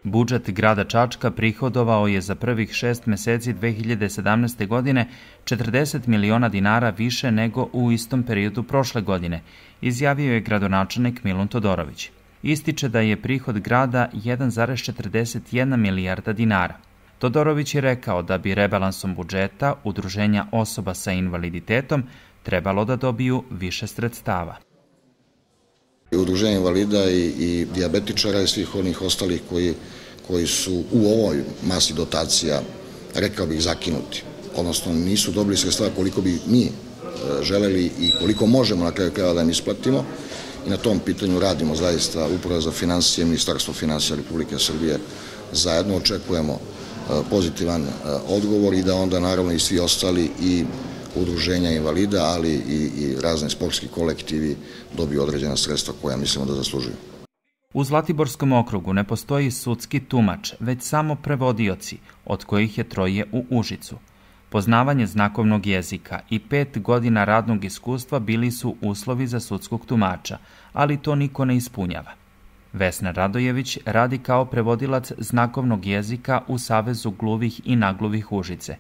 Budžet grada Čačka prihodovao je za prvih 6 meseci 2017. godine 40 miliona dinara više nego u istom periodu prošle godine, izjavio je gradonačelnik Milun Todorović. Ističe da je prihod grada 1,41 milijarda dinara. Todorović je rekao da bi rebalansom budžeta udruženja osoba sa invaliditetom trebalo da dobiju više sredstava. Udruženje invalida i dijabetičara i svih onih ostalih koji su u ovoj masi dotacija, rekao bih, zakinuti. Odnosno, nisu dobili sredstava koliko bi mi želeli i koliko možemo na kraju krajeva da im isplatimo. I na tom pitanju radimo zaista Uprava za finansije, Ministarstvo finansija Republike Srbije. Zajedno očekujemo pozitivan odgovor i da onda naravno i svi ostali i udruženja invalida, ali i razni sportski kolektivi dobiju određena sredstva koja mislimo da zaslužuju. U Zlatiborskom okrugu ne postoji sudski tumač, već samo prevodioci, od kojih je 3 u Užicu. Poznavanje znakovnog jezika i 5 godina radnog iskustva bili su uslovi za sudskog tumača, ali to niko ne ispunjava. Vesna Radojević radi kao prevodilac znakovnog jezika u Savezu gluvih i nagluvih Užice.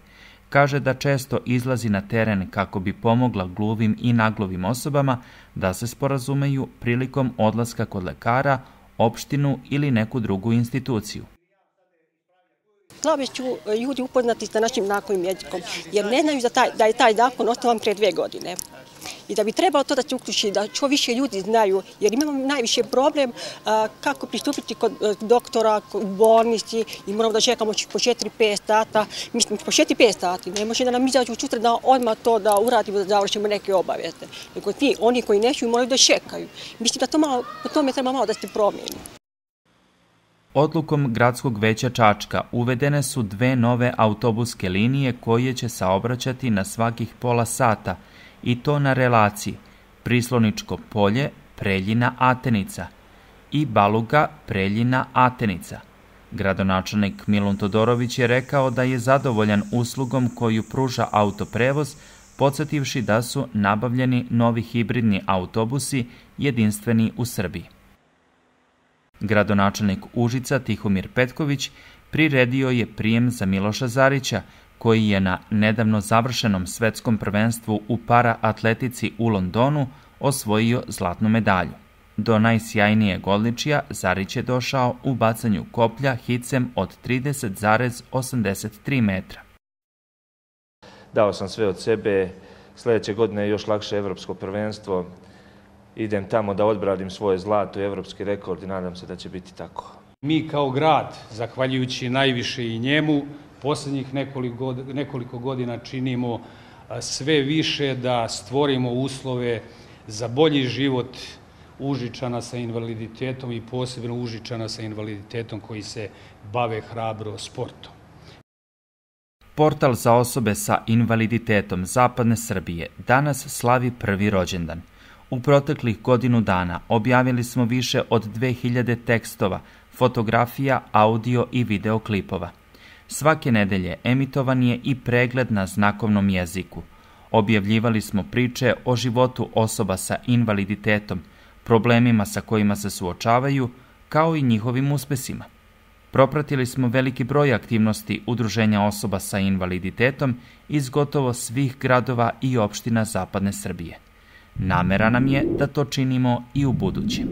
Kaže da često izlazi na teren kako bi pomogla gluvim i nagluvim osobama da se sporazumeju prilikom odlaska kod lekara, opštinu ili neku drugu instituciju. Slabe ću ljudi upoznati sa našim znakovnim jezikom, jer ne znaju da je taj zakon osnovan pre 2 godine. I da bi trebalo to da se uključi, da što više ljudi znaju, jer imamo najviše problem kako pristupiti kod doktora u bolnici i moramo da čekamo po 4-5 sata. Mislim, po 4-5 sati ne može da nam izađu sutra da odmah to da uradimo, da završimo neke obaveze. Nego oni koji neću moraju da čekaju. Mislim da po tome treba malo da se promijeni. Odlukom Gradskog veća Čačka uvedene su 2 nove autobuske linije koje će saobraćati na svakih pola sata, i to na relaciji Prisloničko polje, Preljina-Atenica i Baluga, Preljina-Atenica. Gradonačelnik Milun Todorović je rekao da je zadovoljan uslugom koju pruža autoprevoz, podsetivši da su nabavljeni novi hibridni autobusi jedinstveni u Srbiji. Gradonačelnik Užica Tihomir Petković priredio je prijem za Miloša Zarića, koji je na nedavno završenom svetskom prvenstvu u para-atletici u Londonu osvojio zlatnu medalju. Do najsjajnijeg odličja Zarić je došao u bacanju koplja hicem od 30,83 metra. Dao sam sve od sebe, sljedeće godine je još lakše evropsko prvenstvo. Idem tamo da odbranim svoje zlato i evropski rekord i nadam se da će biti tako. Mi kao grad, zahvaljujući najviše i njemu, posljednjih nekoliko godina činimo sve više da stvorimo uslove za bolji život Užičana sa invaliditetom i posebno Užičana sa invaliditetom koji se bave hrabro sportom. Portal za osobe sa invaliditetom Zapadne Srbije danas slavi 1. rođendan. U proteklih godinu dana objavili smo više od 2000 tekstova, fotografija, audio i videoklipova. Svake nedelje emitovan je i pregled na znakovnom jeziku. Objavljivali smo priče o životu osoba sa invaliditetom, problemima sa kojima se suočavaju, kao i njihovim uspesima. Propratili smo veliki broj aktivnosti Udruženja osoba sa invaliditetom iz gotovo svih gradova i opština Zapadne Srbije. Namera nam je da to činimo i u buduće.